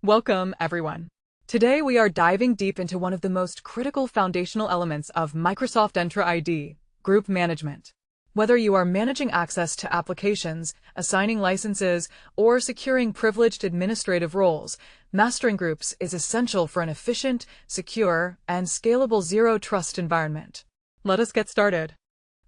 Welcome, everyone. Today we are diving deep into one of the most critical foundational elements of Microsoft Entra ID, group management. Whether you are managing access to applications, assigning licenses, or securing privileged administrative roles, mastering groups is essential for an efficient, secure, and scalable zero-trust environment. Let us get started.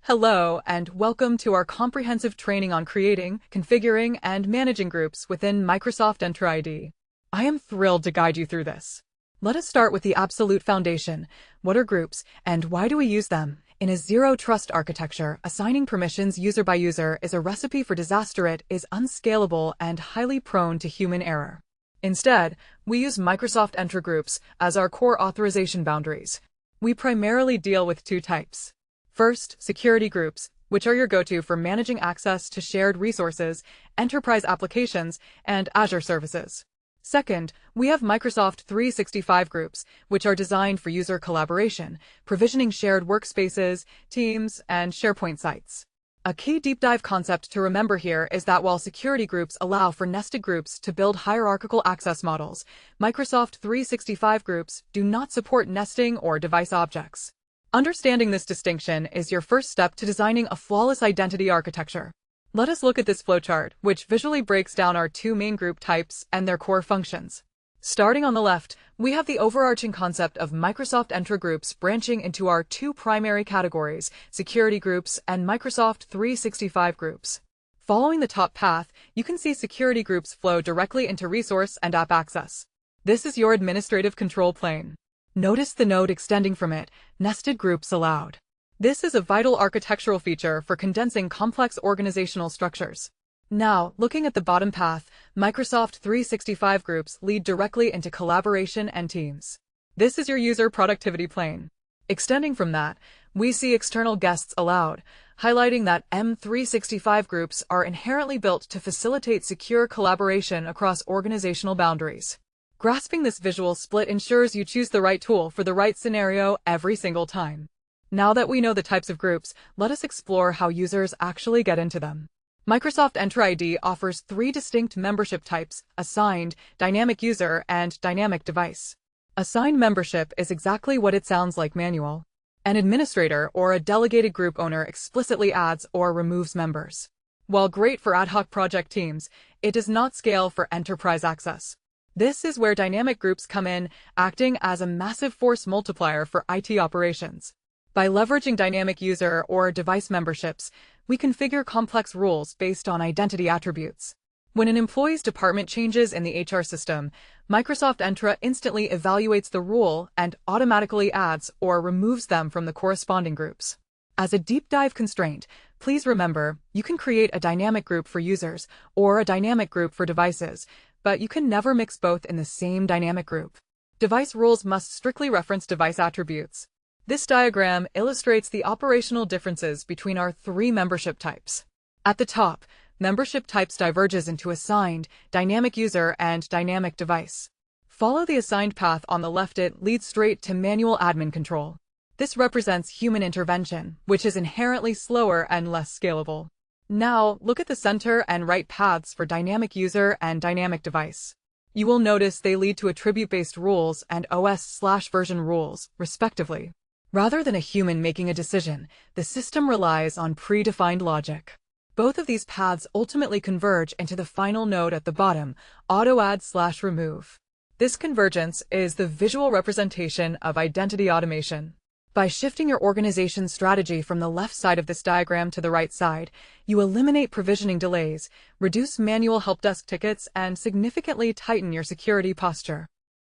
Hello, and welcome to our comprehensive training on creating, configuring, and managing groups within Microsoft Entra ID. I am thrilled to guide you through this. Let us start with the absolute foundation. What are groups, and why do we use them? In a zero-trust architecture, assigning permissions user by user is a recipe for disaster. It is unscalable and highly prone to human error. Instead, we use Microsoft Entra groups as our core authorization boundaries. We primarily deal with two types. First, security groups, which are your go-to for managing access to shared resources, enterprise applications, and Azure services. Second, we have Microsoft 365 groups, which are designed for user collaboration, provisioning shared workspaces, teams, and SharePoint sites. A key deep dive concept to remember here is that while security groups allow for nested groups to build hierarchical access models, Microsoft 365 groups do not support nesting or device objects. Understanding this distinction is your first step to designing a flawless identity architecture. Let us look at this flowchart, which visually breaks down our two main group types and their core functions. Starting on the left, we have the overarching concept of Microsoft Entra groups branching into our two primary categories, security groups and Microsoft 365 groups. Following the top path, you can see security groups flow directly into resource and app access. This is your administrative control plane. Notice the node extending from it, nested groups allowed. This is a vital architectural feature for condensing complex organizational structures. Now, looking at the bottom path, Microsoft 365 groups lead directly into collaboration and teams. This is your user productivity plane. Extending from that, we see external guests allowed, highlighting that M365 groups are inherently built to facilitate secure collaboration across organizational boundaries. Grasping this visual split ensures you choose the right tool for the right scenario every single time. Now that we know the types of groups, let us explore how users actually get into them. Microsoft Entra ID offers three distinct membership types: assigned, dynamic user, and dynamic device. Assigned membership is exactly what it sounds like: manual. An administrator or a delegated group owner explicitly adds or removes members. While great for ad hoc project teams, it does not scale for enterprise access. This is where dynamic groups come in, acting as a massive force multiplier for IT operations. By leveraging dynamic user or device memberships, we configure complex rules based on identity attributes. When an employee's department changes in the HR system, Microsoft Entra instantly evaluates the rule and automatically adds or removes them from the corresponding groups. As a deep dive constraint, please remember, you can create a dynamic group for users or a dynamic group for devices, but you can never mix both in the same dynamic group. Device rules must strictly reference device attributes. This diagram illustrates the operational differences between our three membership types. At the top, membership types diverges into assigned, dynamic user, and dynamic device. Follow the assigned path on the left. It leads straight to manual admin control. This represents human intervention, which is inherently slower and less scalable. Now, look at the center and right paths for dynamic user and dynamic device. You will notice they lead to attribute-based rules and OS/version rules, respectively. Rather than a human making a decision, the system relies on predefined logic. Both of these paths ultimately converge into the final node at the bottom, auto-add/remove. This convergence is the visual representation of identity automation. By shifting your organization's strategy from the left side of this diagram to the right side, you eliminate provisioning delays, reduce manual help desk tickets, and significantly tighten your security posture.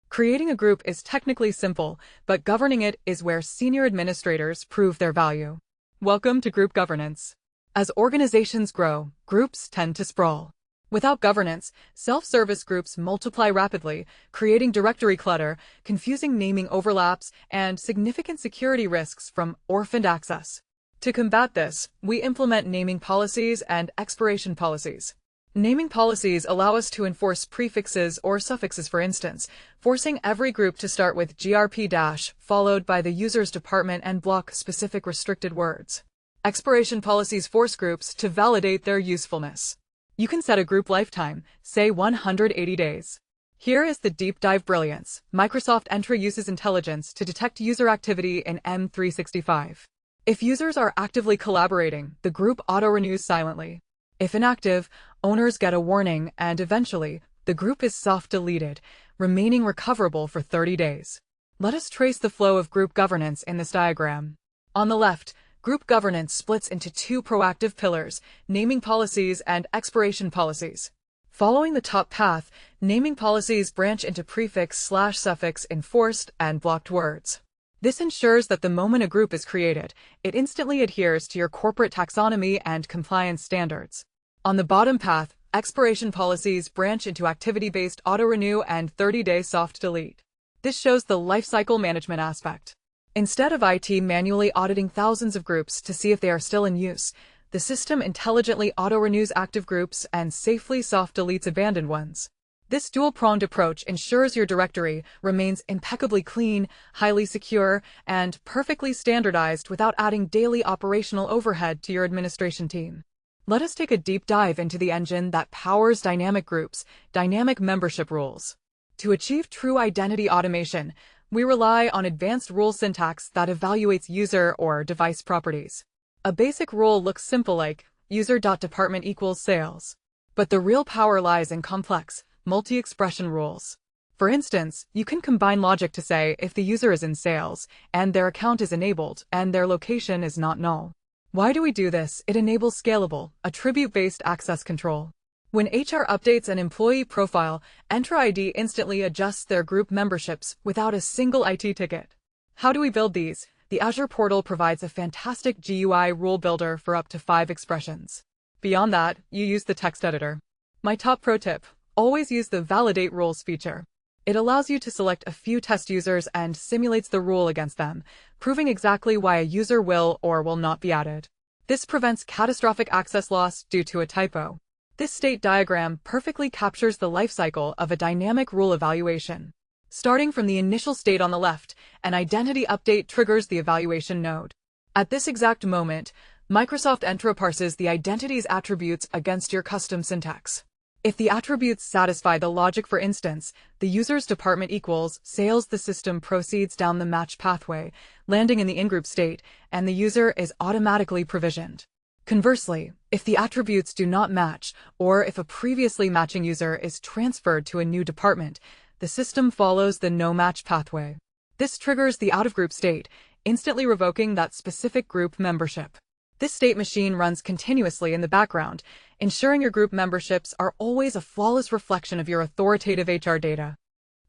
Creating a group is technically simple, but governing it is where senior administrators prove their value. Welcome to group governance. As organizations grow, groups tend to sprawl. Without governance, self-service groups multiply rapidly, creating directory clutter, confusing naming overlaps, and significant security risks from orphaned access. To combat this, we implement naming policies and expiration policies. Naming policies allow us to enforce prefixes or suffixes, for instance, forcing every group to start with GRP- followed by the user's department and block specific restricted words. Expiration policies force groups to validate their usefulness. You can set a group lifetime, say 180 days. Here is the deep dive brilliance. Microsoft Entra uses intelligence to detect user activity in M365. If users are actively collaborating, the group auto-renews silently. If inactive, owners get a warning and eventually, the group is soft deleted, remaining recoverable for 30 days. Let us trace the flow of group governance in this diagram. On the left, group governance splits into two proactive pillars, naming policies and expiration policies. Following the top path, naming policies branch into prefix/suffix enforced and blocked words. This ensures that the moment a group is created, it instantly adheres to your corporate taxonomy and compliance standards. On the bottom path, expiration policies branch into activity-based auto-renew and 30-day soft delete. This shows the lifecycle management aspect. Instead of IT manually auditing thousands of groups to see if they are still in use, the system intelligently auto-renews active groups and safely soft deletes abandoned ones. This dual-pronged approach ensures your directory remains impeccably clean, highly secure, and perfectly standardized without adding daily operational overhead to your administration team. Let us take a deep dive into the engine that powers dynamic groups, dynamic membership rules. To achieve true identity automation, we rely on advanced rule syntax that evaluates user or device properties. A basic rule looks simple like user.department equals sales. But the real power lies in complex, multi-expression rules. For instance, you can combine logic to say if the user is in sales, and their account is enabled, and their location is not null. Why do we do this? It enables scalable, attribute-based access control. When HR updates an employee profile, Entra ID instantly adjusts their group memberships without a single IT ticket. How do we build these? The Azure portal provides a fantastic GUI rule builder for up to 5 expressions. Beyond that, you use the text editor. My top pro tip: always use the Validate Rules feature. It allows you to select a few test users and simulates the rule against them, proving exactly why a user will or will not be added. This prevents catastrophic access loss due to a typo. This state diagram perfectly captures the lifecycle of a dynamic rule evaluation. Starting from the initial state on the left, an identity update triggers the evaluation node. At this exact moment, Microsoft Entra parses the identity's attributes against your custom syntax. If the attributes satisfy the logic, for instance, the user's department equals sales, the system proceeds down the match pathway, landing in the in-group state, and the user is automatically provisioned. Conversely, if the attributes do not match, or if a previously matching user is transferred to a new department, the system follows the no-match pathway. This triggers the out-of-group state, instantly revoking that specific group membership. This state machine runs continuously in the background, ensuring your group memberships are always a flawless reflection of your authoritative HR data.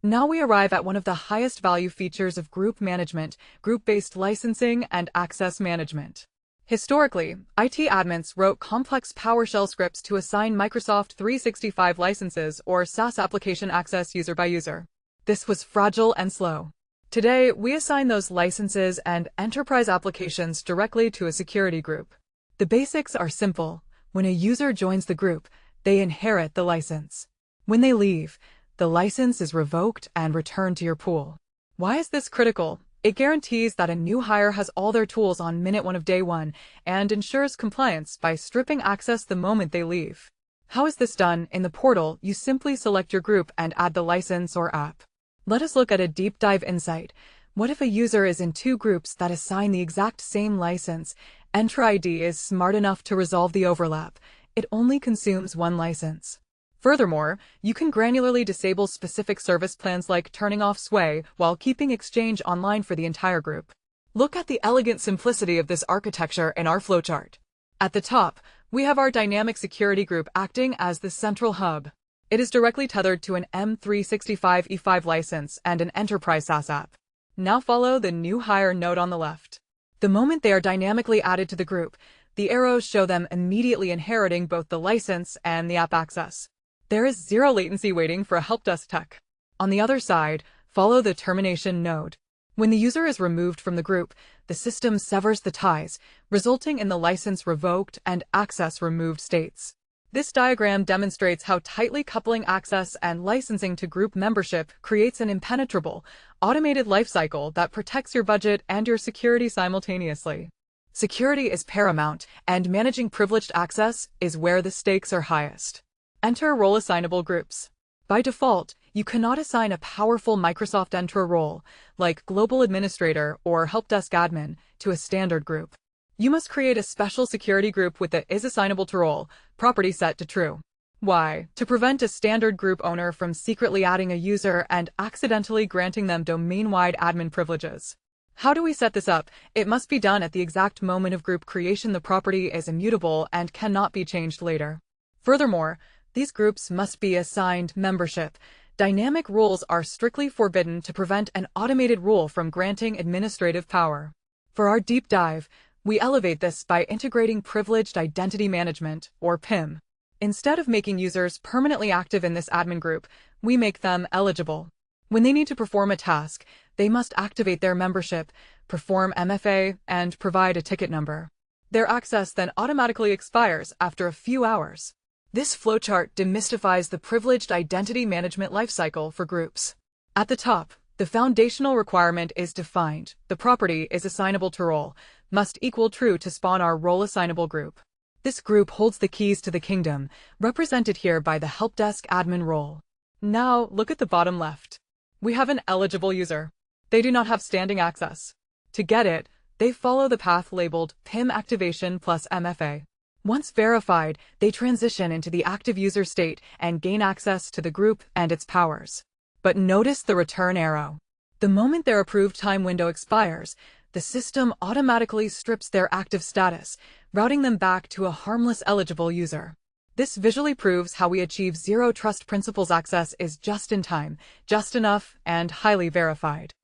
Now we arrive at one of the highest value features of group management, group-based licensing and access management. Historically, IT admins wrote complex PowerShell scripts to assign Microsoft 365 licenses or SaaS application access user by user. This was fragile and slow. Today, we assign those licenses and enterprise applications directly to a security group. The basics are simple. When a user joins the group, they inherit the license. When they leave, the license is revoked and returned to your pool. Why is this critical? It guarantees that a new hire has all their tools on minute 1 of day 1 and ensures compliance by stripping access the moment they leave. How is this done? In the portal, you simply select your group and add the license or app. Let us look at a deep dive insight. What if a user is in 2 groups that assign the exact same license? Entra ID is smart enough to resolve the overlap. It only consumes 1 license. Furthermore, you can granularly disable specific service plans like turning off Sway while keeping Exchange online for the entire group. Look at the elegant simplicity of this architecture in our flowchart. At the top, we have our dynamic security group acting as the central hub. It is directly tethered to an M365 E5 license and an enterprise SaaS app. Now follow the new hire node on the left. The moment they are dynamically added to the group, the arrows show them immediately inheriting both the license and the app access. There is zero latency waiting for a help desk tech. On the other side, follow the termination node. When the user is removed from the group, the system severs the ties, resulting in the license revoked and access removed states. This diagram demonstrates how tightly coupling access and licensing to group membership creates an impenetrable, automated lifecycle that protects your budget and your security simultaneously. Security is paramount, and managing privileged access is where the stakes are highest. Enter role-assignable groups. By default, You cannot assign a powerful Microsoft Entra role, like Global Administrator or Help Desk Admin, to a standard group. You must create a special security group with the is assignable to role property set to true. Why? To prevent a standard group owner from secretly adding a user and accidentally granting them domain-wide admin privileges. How do we set this up? It must be done at the exact moment of group creation. The property is immutable and cannot be changed later. Furthermore, these groups must be assigned membership. Dynamic rules are strictly forbidden to prevent an automated rule from granting administrative power. For our deep dive, we elevate this by integrating Privileged Identity Management, or PIM. Instead of making users permanently active in this admin group, we make them eligible. When they need to perform a task, they must activate their membership, perform MFA, and provide a ticket number. Their access then automatically expires after a few hours. This flowchart demystifies the privileged identity management lifecycle for groups. At the top, the foundational requirement is defined. The property is assignable to role, must equal true to spawn our role assignable group. This group holds the keys to the kingdom, represented here by the help desk admin role. Now, look at the bottom left. We have an eligible user. They do not have standing access. To get it, they follow the path labeled PIM activation plus MFA. Once verified, they transition into the active user state and gain access to the group and its powers. But notice the return arrow. The moment their approved time window expires, the system automatically strips their active status, routing them back to a harmless eligible user. This visually proves how we achieve zero trust principles. Access is just in time, just enough, and highly verified.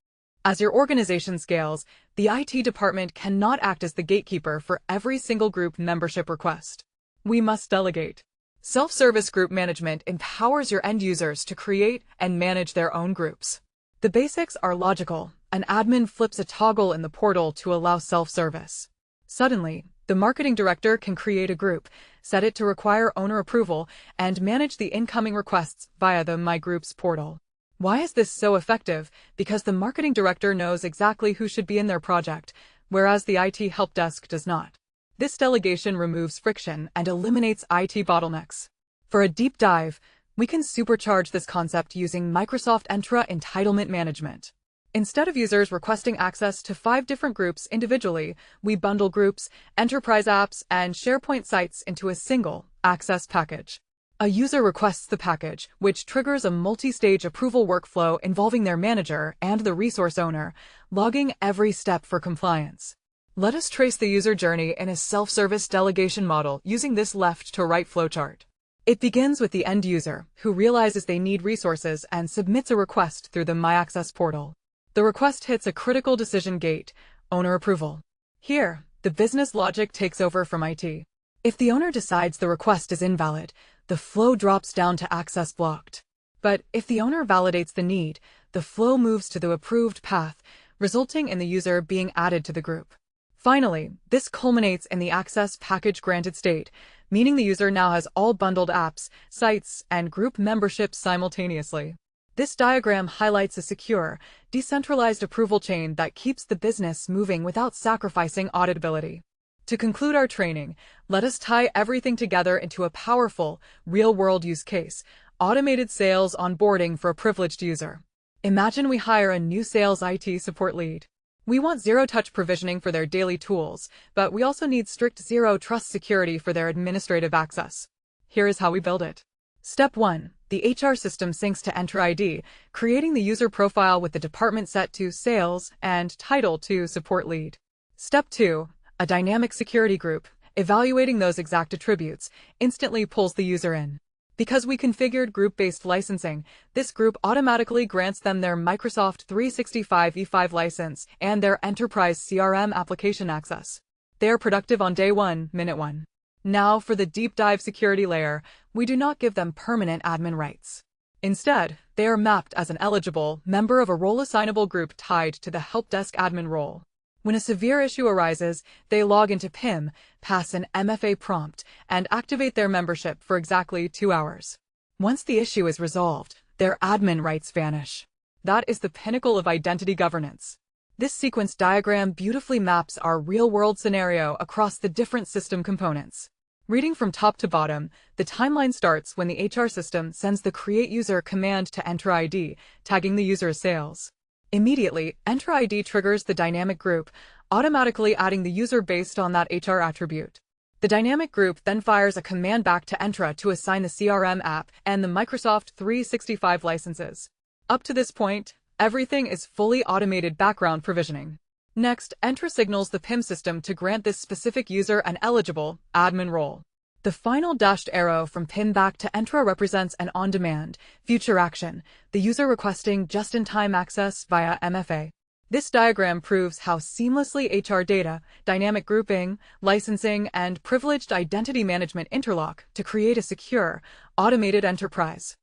As your organization scales, the IT department cannot act as the gatekeeper for every single group membership request. We must delegate. Self-service group management empowers your end users to create and manage their own groups. The basics are logical. An admin flips a toggle in the portal to allow self-service. Suddenly, the marketing director can create a group, set it to require owner approval, and manage the incoming requests via the My Groups portal. Why is this so effective? Because the marketing director knows exactly who should be in their project, whereas the IT help desk does not. This delegation removes friction and eliminates IT bottlenecks. For a deep dive, we can supercharge this concept using Microsoft Entra entitlement management. Instead of users requesting access to 5 different groups individually, we bundle groups, enterprise apps, and SharePoint sites into a single access package. A user requests the package, which triggers a multi-stage approval workflow involving their manager and the resource owner, logging every step for compliance. Let us trace the user journey in a self-service delegation model using this left-to-right flowchart. It begins with the end user, who realizes they need resources and submits a request through the My Access portal. The request hits a critical decision gate, owner approval. Here, the business logic takes over from IT. If the owner decides the request is invalid, the flow drops down to access blocked. But if the owner validates the need, the flow moves to the approved path, resulting in the user being added to the group. Finally, this culminates in the access package granted state, meaning the user now has all bundled apps, sites, and group memberships simultaneously. This diagram highlights a secure, decentralized approval chain that keeps the business moving without sacrificing auditability. To conclude our training, let us tie everything together into a powerful, real-world use case: automated sales onboarding for a privileged user. Imagine we hire a new sales IT support lead. We want zero-touch provisioning for their daily tools, but we also need strict zero-trust security for their administrative access. Here is how we build it. Step 1. The HR system syncs to Entra ID, creating the user profile with the department set to Sales and title to Support Lead. Step 2. A dynamic security group, evaluating those exact attributes, instantly pulls the user in. Because we configured group-based licensing, this group automatically grants them their Microsoft 365 E5 license and their enterprise CRM application access. They are productive on day 1, minute 1. Now, for the deep dive security layer, we do not give them permanent admin rights. Instead, they are mapped as an eligible member of a role-assignable group tied to the help desk admin role. When a severe issue arises, they log into PIM, pass an MFA prompt, and activate their membership for exactly 2 hours. Once the issue is resolved, their admin rights vanish. That is the pinnacle of identity governance. This sequence diagram beautifully maps our real-world scenario across the different system components. Reading from top to bottom, the timeline starts when the HR system sends the create user command to Entra ID, tagging the user as sales. Immediately, Entra ID triggers the dynamic group, automatically adding the user based on that HR attribute. The dynamic group then fires a command back to Entra to assign the CRM app and the Microsoft 365 licenses. Up to this point, everything is fully automated background provisioning. Next, Entra signals the PIM system to grant this specific user an eligible admin role. The final dashed arrow from PIM back to Entra represents an on-demand, future action, the user requesting just-in-time access via MFA. This diagram proves how seamlessly HR data, dynamic grouping, licensing, and privileged identity management interlock to create a secure, automated enterprise.